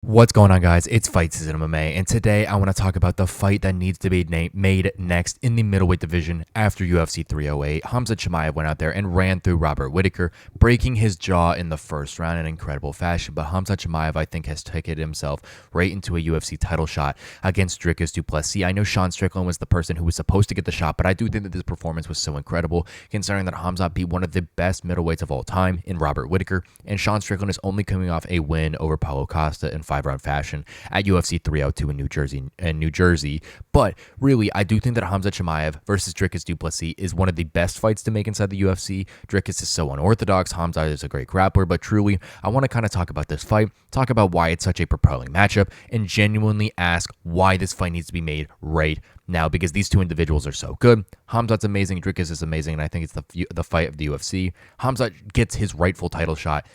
What's going on, guys? It's Fight Season MMA, and today I want to talk about the fight that needs to be made next in the middleweight division after UFC 308. Khamzat Chimaev went out there and ran through Robert Whittaker, breaking his jaw in the first round in incredible fashion. But Khamzat Chimaev, I think, has taken himself right into a UFC title shot against Dricus Du Plessis. I know Sean Strickland was the person who was supposed to get the shot, but I do think that this performance was so incredible, considering that Khamzat beat one of the best middleweights of all time in Robert Whittaker, and Sean Strickland is only coming off a win over Paulo Costa in 5-round fashion at UFC 302 in New Jersey. But really, I do think that Khamzat Chimaev versus Dricus Du Plessis is one of the best fights to make inside the UFC. Dricus is so unorthodox. Khamzat is a great grappler, but truly, I want to kind of talk about this fight, talk about why it's such a propelling matchup, and genuinely ask why this fight needs to be made right now, because these two individuals are so good. Khamzat's amazing, Dricus is amazing, and I think it's the fight of the UFC. Khamzat gets his rightful title shot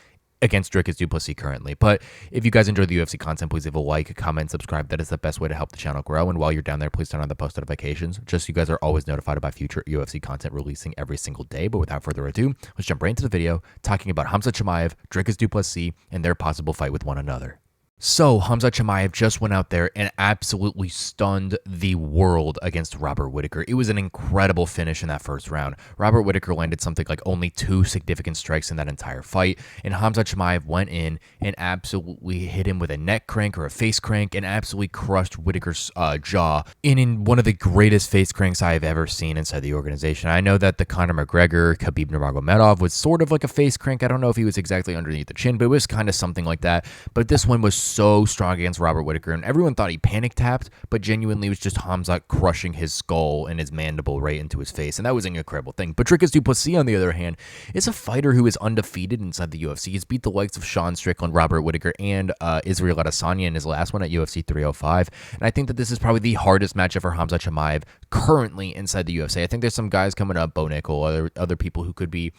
against Dricus Du Plessis currently. But if you guys enjoy the UFC content, please leave a like, comment, subscribe. That is the best way to help the channel grow. And while you're down there, please turn on the post notifications, just so you guys are always notified about future UFC content releasing every single day. But without further ado, let's jump right into the video talking about Khamzat Chimaev, Dricus Du Plessis, and their possible fight with one another. So, Khamzat Chimaev just went out there and absolutely stunned the world against Robert Whittaker. It was an incredible finish in that first round. Robert Whittaker landed something like only 2 significant strikes in that entire fight, and Khamzat Chimaev went in and absolutely hit him with a neck crank or a face crank and absolutely crushed Whittaker's jaw in one of the greatest face cranks I have ever seen inside the organization. I know that the Conor McGregor, Khabib Nurmagomedov was sort of like a face crank. I don't know if he was exactly underneath the chin, but it was kind of something like that. But this one was so strong against Robert Whittaker, and everyone thought he panic tapped, but genuinely it was just Khamzat crushing his skull and his mandible right into his face, and that was an incredible thing. But Dricus Du Plessis, on the other hand, is a fighter who is undefeated inside the UFC. He's beat the likes of Sean Strickland, Robert Whittaker, and Israel Adesanya in his last one at UFC 305, and I think that this is probably the hardest matchup for Khamzat Chimaev currently inside the UFC. I think there's some guys coming up, Bo Nickel, other people who could be,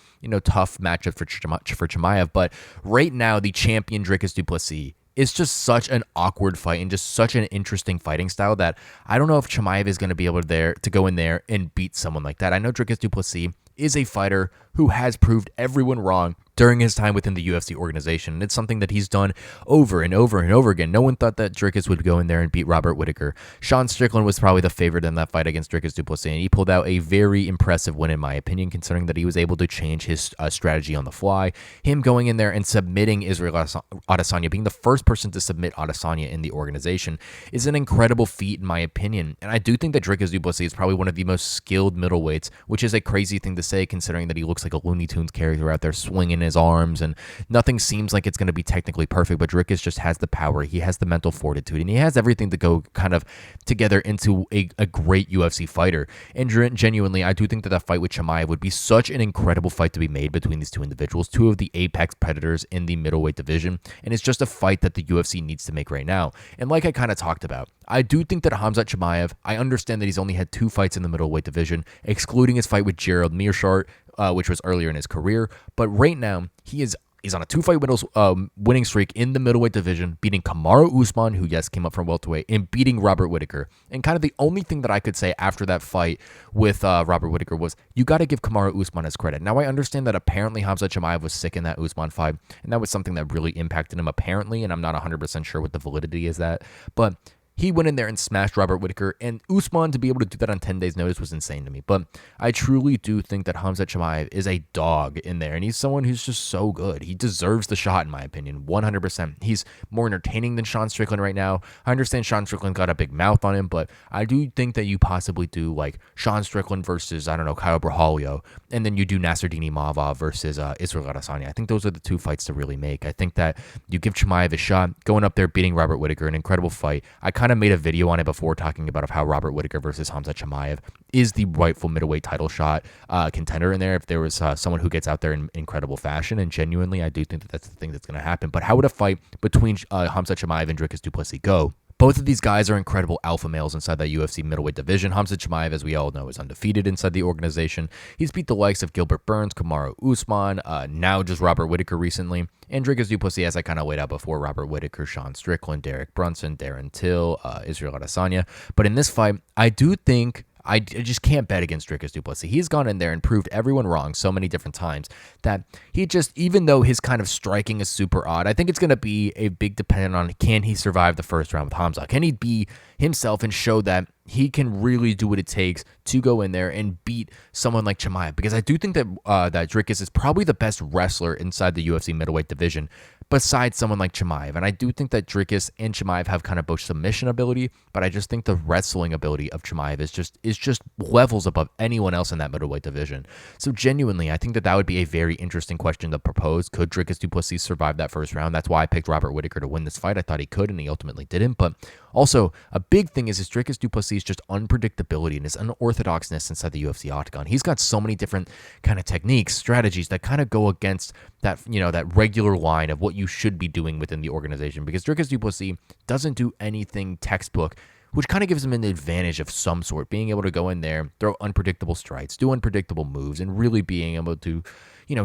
tough matchup for Chimaev, but right now the champion Dricus Du Plessis, it's just such an awkward fight and just such an interesting fighting style that I don't know if Chimaev is going to be able to go in there and beat someone like that. I know Dricus Du Plessis is a fighter who has proved everyone wrong during his time within the UFC organization. And it's something that he's done over and over and over again. No one thought that Dricus would go in there and beat Robert Whittaker. Sean Strickland was probably the favorite in that fight against Dricus Du Plessis, and he pulled out a very impressive win, in my opinion, considering that he was able to change his strategy on the fly. Him going in there and submitting Israel Adesanya, being the first person to submit Adesanya in the organization, is an incredible feat, in my opinion. And I do think that Dricus Du Plessis is probably one of the most skilled middleweights, which is a crazy thing to say, considering that he looks like a Looney Tunes character out there swinging his arms, and nothing seems like it's going to be technically perfect, but Dricus just has the power, he has the mental fortitude, and he has everything to go kind of together into a great UFC fighter. And genuinely, I do think that that fight with Chimaev would be such an incredible fight to be made between these two individuals, two of the apex predators in the middleweight division, and it's just a fight that the UFC needs to make right now. And like I kind of talked about, I do think that Khamzat Chimaev, I understand that he's only had 2 fights in the middleweight division, excluding his fight with Gerald Meerschaert, which was earlier in his career. But right now, he's on a 2-fight winning streak in the middleweight division, beating Kamaru Usman, who, yes, came up from welterweight, and beating Robert Whittaker. And kind of the only thing that I could say after that fight with Robert Whittaker was, you got to give Kamaru Usman his credit. Now, I understand that apparently Khamzat Chimaev was sick in that Usman fight, and that was something that really impacted him, apparently, and I'm not 100% sure what the validity is that. But he went in there and smashed Robert Whittaker, and Usman, to be able to do that on 10 days' notice, was insane to me. But I truly do think that Khamzat Chimaev is a dog in there, and he's someone who's just so good. He deserves the shot, in my opinion, 100%. He's more entertaining than Sean Strickland right now. I understand Sean Strickland got a big mouth on him, but I do think that you possibly do like Sean Strickland versus, I don't know, Kyle Brahalio, and then you do Nasruddin Imavov versus Israel Adesanya. I think those are the 2 fights to really make. I think that you give Chimaev a shot, going up there, beating Robert Whittaker, an incredible fight. I kind of made a video on it before talking about how Robert Whittaker versus Khamzat Chimaev is the rightful middleweight title shot contender in there if there was someone who gets out there in incredible fashion. And genuinely, I do think that that's the thing that's going to happen. But how would a fight between Khamzat Chimaev and Dricus Du Plessis go? Both of these guys are incredible alpha males inside that UFC middleweight division. Khamzat Chimaev, as we all know, is undefeated inside the organization. He's beat the likes of Gilbert Burns, Kamaru Usman, now just Robert Whittaker recently. And Dricus Du Plessis, as I kind of laid out before, Robert Whittaker, Sean Strickland, Derek Brunson, Darren Till, Israel Adesanya. But in this fight, I do think I just can't bet against Dricus Du Plessis. He's gone in there and proved everyone wrong so many different times that he just, even though his kind of striking is super odd, I think it's going to be a big dependent on, can he survive the first round with Khamzat? Can he be himself and show that he can really do what it takes to go in there and beat someone like Chimaev? Because I do think that that Dricus is probably the best wrestler inside the UFC middleweight division besides someone like Chimaev. And I do think that Dricus and Chimaev have kind of both submission ability, but I just think the wrestling ability of Chimaev is just levels above anyone else in that middleweight division. So genuinely, I think that that would be a very interesting question to propose. Could Dricus Du Plessis survive that first round? That's why I picked Robert Whittaker to win this fight. I thought he could, and he ultimately didn't. But also, a big thing is Dricus Du Plessis' just unpredictability and his unorthodoxness inside the UFC octagon. He's got so many different kind of techniques, strategies that kind of go against that, that regular line of what you should be doing within the organization, because Dricus Du Plessis doesn't do anything textbook, which kind of gives him an advantage of some sort, being able to go in there, throw unpredictable strikes, do unpredictable moves, and really being able to,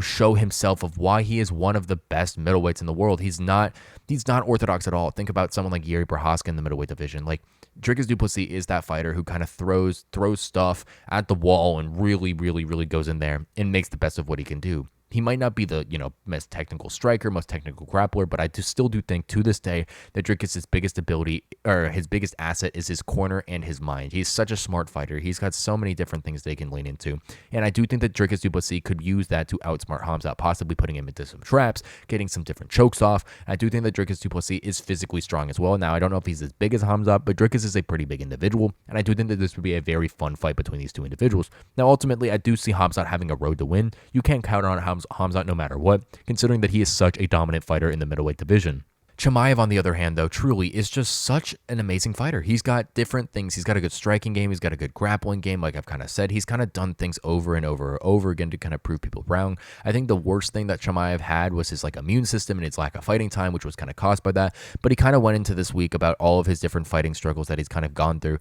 show himself of why he is one of the best middleweights in the world. He's not orthodox at all. Think about someone like Yuri Prochazka in the middleweight division. Like, Dricus Du Plessis is that fighter who kind of throws stuff at the wall and really, really, really goes in there and makes the best of what he can do. He might not be the, most technical striker, most technical grappler, but I still do think to this day that Dricus' biggest ability, or his biggest asset, is his corner and his mind. He's such a smart fighter. He's got so many different things they can lean into. And I do think that Dricus Du Plessis could use that to outsmart Khamzat, possibly putting him into some traps, getting some different chokes off. I do think that Dricus Du Plessis is physically strong as well. Now, I don't know if he's as big as Khamzat, but Dricus is a pretty big individual, and I do think that this would be a very fun fight between these two individuals. Now, ultimately, I do see Khamzat having a road to win. You can't count on Khamzat no matter what, considering that he is such a dominant fighter in the middleweight division. Chimaev, on the other hand, though, truly is just such an amazing fighter. He's got different things. He's got a good striking game. He's got a good grappling game, like I've kind of said. He's kind of done things over and over and over again to kind of prove people wrong. I think the worst thing that Chimaev had was his immune system and his lack of fighting time, which was kind of caused by that. But he kind of went into this week about all of his different fighting struggles that he's kind of gone through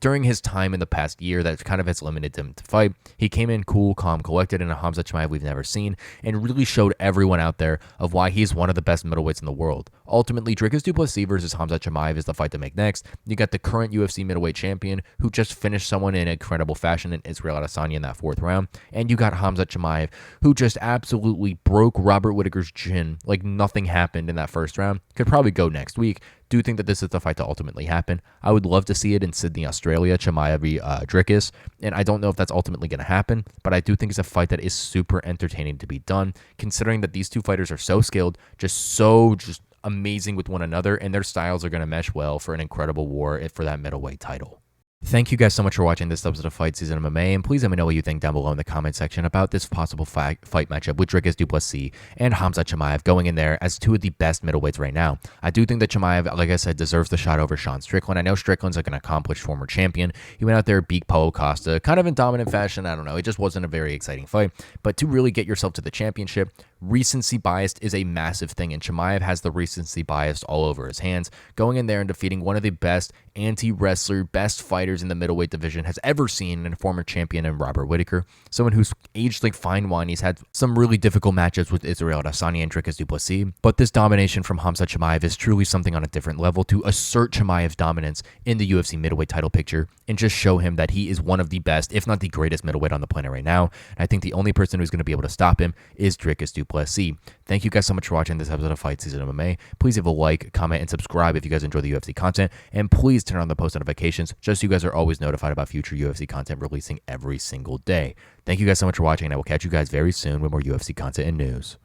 during his time in the past year that kind of has limited him to fight. He came in cool, calm, collected in a Khamzat Chimaev we've never seen, and really showed everyone out there of why he's one of the best middleweights in the world. Ultimately, Dricus Du Plessis versus Khamzat Chimaev is the fight to make next. You got the current UFC middleweight champion who just finished someone in incredible fashion in Israel Adesanya in that fourth round, and you got Khamzat Chimaev who just absolutely broke Robert Whittaker's chin like nothing happened in that first round. Could probably go next week. Do think that this is the fight to ultimately happen. I would love to see it in Sydney, Australia, Chimaev Dricus, and I don't know if that's ultimately going to happen, but I do think it's a fight that is super entertaining to be done, considering that these two fighters are so skilled, just amazing with one another, and their styles are going to mesh well for an incredible war for that middleweight title. Thank you guys so much for watching this episode of Fight Season MMA, and please let me know what you think down below in the comment section about this possible fight matchup with Dricus Du Plessis and Khamzat Chimaev going in there as two of the best middleweights right now. I do think that Chimaev, like I said, deserves the shot over Sean Strickland. I know Strickland's like an accomplished former champion. He went out there, beat Paulo Costa, kind of in dominant fashion. I don't know. It just wasn't a very exciting fight. But to really get yourself to the championship, recency bias is a massive thing, and Chimaev has the recency bias all over his hands. Going in there and defeating one of the best anti-wrestler, best fighters in the middleweight division has ever seen, and a former champion in Robert Whittaker, someone who's aged like fine wine. He's had some really difficult matchups with Israel Adesanya and Dricus Du Plessis, but this domination from Khamzat Chimaev is truly something on a different level to assert Chimaev's dominance in the UFC middleweight title picture and just show him that he is one of the best, if not the greatest middleweight on the planet right now. And I think the only person who's going to be able to stop him is Dricus Du Plessis. Thank you guys so much for watching this episode of Fight Season MMA. Please leave a like, comment, and subscribe if you guys enjoy the UFC content, and please turn on the post notifications just so you guys are always notified about future UFC content releasing every single day. Thank you guys so much for watching, and I will catch you guys very soon with more UFC content and news.